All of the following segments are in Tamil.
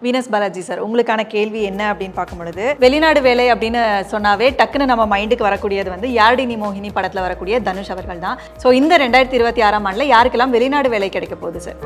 வீனஸ் பாலாஜி சார், உங்களுக்கான கேள்வி என்ன அப்படின்னு பார்க்கும் பொழுது, வெளிநாடு வேலை அப்படின்னு சொன்னாவே டக்குன்னு நம்ம மைண்டுக்கு வரக்கூடியது வந்து யாரடி நீ மோகினி படத்தில் வரக்கூடிய தனுஷ் அவர்கள் தான். ஸோ இந்த 2026ஆம் ஆண்டில் யாருக்கெல்லாம் வெளிநாடு வேலை கிடைக்க போகுது சார்?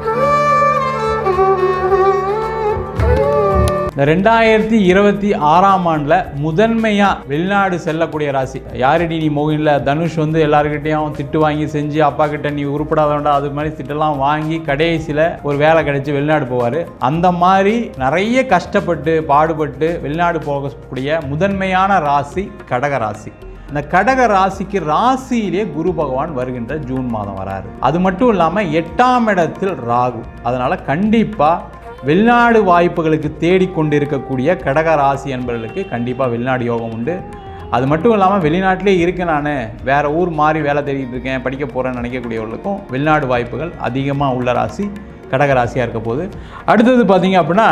இந்த 2026ஆம் ஆண்டில் முதன்மையாக வெளிநாடு செல்லக்கூடிய ராசி யாரடி நீ மோகினியில் தனுஷ் வந்து எல்லாருக்கிட்டையும் திட்டு வாங்கி செஞ்சு அப்பா கிட்ட நீ உருப்படாத வேண்டாம் அது மாதிரி திட்டெல்லாம் வாங்கி கடைசியில் ஒரு வேலை கிடைச்சி வெளிநாடு போவார். அந்த மாதிரி நிறைய கஷ்டப்பட்டு பாடுபட்டு வெளிநாடு போகக்கூடிய முதன்மையான ராசி கடக ராசி. இந்த கடக ராசிக்கு ராசியிலே குரு பகவான் வருகின்ற ஜூன் மாதம் வராரு. அது மட்டும் இல்லாமல் 8ஆம் இடத்தில் ராகு. அதனால் கண்டிப்பாக வெளிநாடு வாய்ப்புகளுக்கு தேடிக்கொண்டிருக்கக்கூடிய கடக ராசி என்பவர்களுக்கு கண்டிப்பாக வெளிநாடு யோகம் உண்டு. அது மட்டும் இல்லாமல் வெளிநாட்டிலே இருக்கேன், நான் வேறு ஊர் மாறி வேலை தேடிட்டு இருக்கேன், படிக்க போகிறேன்னு நினைக்கக்கூடியவர்களுக்கும் வெளிநாடு வாய்ப்புகள் அதிகமாக உள்ள ராசி கடக ராசியாக இருக்க போகுது. அடுத்தது பார்த்தீங்க அப்படின்னா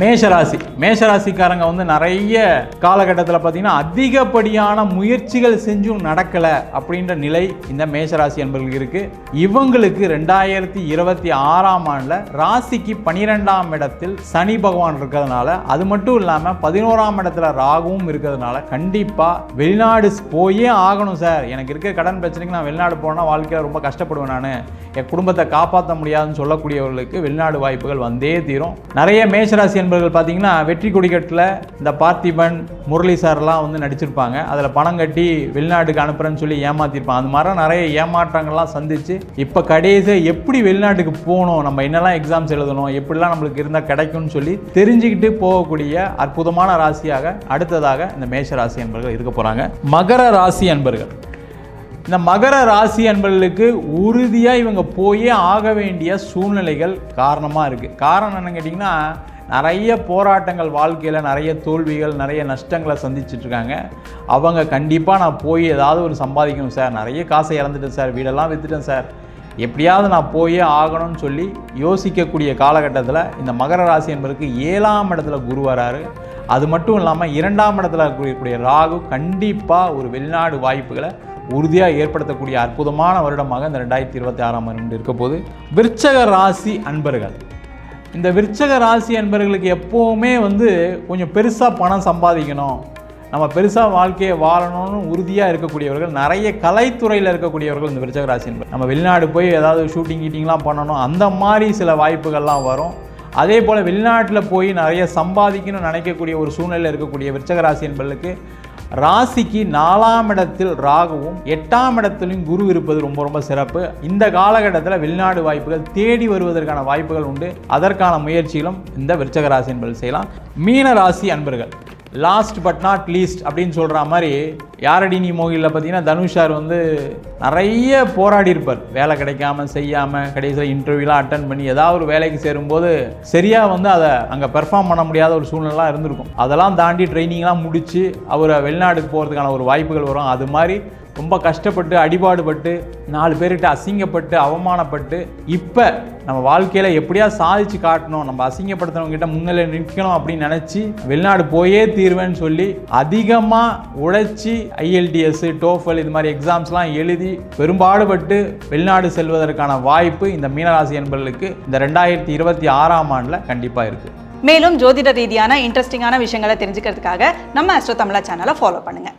மேஷராசி. மேஷராசிக்காரங்க வந்து நிறைய காலகட்டத்தில் பார்த்தீங்கன்னா அதிகப்படியான முயற்சிகள் செஞ்சும் நடக்கலை அப்படின்ற நிலை இந்த மேஷராசி என்பவர்களுக்கு இருக்குது. இவங்களுக்கு 2026ஆம் ஆண்டில் ராசிக்கு 12ஆம் இடத்தில் சனி பகவான் இருக்கிறதுனால, அது மட்டும் இல்லாமல் 11ஆம் இடத்துல ராகுவும் இருக்கிறதுனால கண்டிப்பாக வெளிநாடு போயே ஆகணும் சார், எனக்கு இருக்க கடன் பிரச்சனைக்கு நான் வெளிநாடு போனால் வாழ்க்கையில் ரொம்ப கஷ்டப்படுவேன், நான் என் குடும்பத்தை காப்பாற்ற முடியாதுன்னு சொல்லக்கூடியவர்களுக்கு வெளிநாடு வாய்ப்புகள் வந்தே தீரும். நிறைய மேஷராசி என்பவர்கள் பார்த்தீங்கன்னா வெற்றி கொடிக்கட்டில் இந்த பார்த்திபன் முரளி சார்லாம் வந்து நடிச்சிருப்பாங்க. அதில் பணம் கட்டி வெளிநாட்டுக்கு அனுப்புறேன்னு சொல்லி ஏமாத்திருப்பாங்க. அது மாதிரி நிறைய ஏமாற்றங்கள்லாம் சந்திச்சு இப்போ கடைசியாக எப்படி வெளிநாட்டுக்கு போகணும், நம்ம என்னெல்லாம் எக்ஸாம்ஸ் எழுதணும், எப்படிலாம் நம்மளுக்கு இருந்தால் கிடைக்கும்னு சொல்லி தெரிஞ்சுக்கிட்டு போகக்கூடிய அற்புதமான ராசியாக அடுத்ததாக இந்த மேஷ ராசி என்பவர்கள் இருக்க போகிறாங்க. மகர ராசி என்பவர்கள், இந்த மகர ராசி என்பவர்களுக்கு உறுதியாக இவங்க போயே ஆக வேண்டிய சூழ்நிலைகள் காரணமாக இருக்குது. காரணம் என்னன்னு கேட்டிங்கன்னா, நிறைய போராட்டங்கள் வாழ்க்கையில், நிறைய தோல்விகள், நிறைய நஷ்டங்களை சந்திச்சிட்ருக்காங்க. அவங்க கண்டிப்பாக நான் போய் ஏதாவது ஒரு சம்பாதிக்கணும் சார், நிறைய காசை இறந்துட்டேன் சார், வீடெல்லாம் விற்றுட்டேன் சார், எப்படியாவது நான் போயே ஆகணும்னு சொல்லி யோசிக்கக்கூடிய காலகட்டத்தில் இந்த மகர ராசி என்பதற்கு 7ஆம் இடத்துல குரு வராரு. அது மட்டும் இல்லாமல் 2ஆம் இடத்துல இருக்கக்கூடிய ராகு கண்டிப்பாக ஒரு வெளிநாடு வாய்ப்புகளை உறுதியாக ஏற்படுத்தக்கூடிய அற்புதமான வருடமாக இந்த 2026ஆம் ஆண்டு இருக்க போது. விருச்சக ராசி அன்பர்கள், இந்த விருச்சக ராசி அன்பர்களுக்கு எப்போவுமே வந்து கொஞ்சம் பெருசாக பணம் சம்பாதிக்கணும், நம்ம பெருசாக வாழ்க்கையை வாழணும்னு உறுதியாக இருக்கக்கூடியவர்கள், நிறைய கலைத்துறையில் இருக்கக்கூடியவர்கள் இந்த விருச்சக ராசி என்பது. நம்ம வெளிநாடு போய் ஏதாவது ஷூட்டிங் கீட்டிங்லாம் பண்ணணும், அந்த மாதிரி சில வாய்ப்புகள்லாம் வரும். அதே போல் வெளிநாட்டில் போய் நிறைய சம்பாதிக்கணும்னு நினைக்கக்கூடிய ஒரு சூழ்நிலையில் இருக்கக்கூடிய விருச்சக ராசி என்பவர்களுக்கு ராசிக்கு 4ஆம் இடத்தில் ராகுவும் 8ஆம் இடத்திலும் குரு இருப்பது ரொம்ப ரொம்ப சிறப்பு. இந்த காலகட்டத்தில் வெளிநாடு வாய்ப்புகள் தேடி வருவதற்கான வாய்ப்புகள் உண்டு. அதற்கான முயற்சிகளும் இந்த விருச்சக ராசி என்பது செய்யலாம். மீன ராசி அன்பர்கள், லாஸ்ட் பட் நாட் லீஸ்ட் அப்படின்னு சொல்கிற மாதிரி யாரடி நீ மோகினியில் பார்த்தீங்கன்னா தனுஷ் சார் வந்து நிறைய போராடி இருப்பார், வேலை கிடைக்காம செய்யாமல் கடைசியில் இன்டர்வியூலாம் அட்டன் பண்ணி ஏதாவது ஒரு வேலைக்கு சேரும்போது சரியாக வந்து அதை அங்கே பெர்ஃபார்ம் பண்ண முடியாத ஒரு சூழ்நிலாம் இருந்திருக்கும். அதெல்லாம் தாண்டி ட்ரைனிங்லாம் முடித்து அவரை வெளிநாட்டுக்கு போகிறதுக்கான ஒரு வாய்ப்புகள் வரும். அது மாதிரி ரொம்ப கஷ்டப்பட்டு அடிபாடுபட்டு 4 பேர்கிட்ட அசிங்கப்பட்டு அவமானப்பட்டு இப்போ நம்ம வாழ்க்கையில் எப்படியா சாதிச்சு காட்டணும், நம்ம அசிங்கப்படுத்துறவங்ககிட்ட முன்னிலை நிற்கணும் அப்படின்னு நினச்சி வெளிநாடு போயே தீர்வேன்னு சொல்லி அதிகமாக உழைச்சி IELTS TOEFL இது மாதிரி எக்ஸாம்ஸ்லாம் எழுதி பெரும்பாடுபட்டு வெளிநாடு செல்வதற்கான வாய்ப்பு இந்த மீனராசி என்பவர்களுக்கு இந்த 2026ஆம் ஆண்டில் கண்டிப்பாக இருக்குது. மேலும் ஜோதிட ரீதியான இன்ட்ரெஸ்டிங்கான விஷயங்களை தெரிஞ்சுக்கிறதுக்காக நம்ம அஸ்ட்ரோ தமிழா சேனலை ஃபாலோ பண்ணுங்கள்.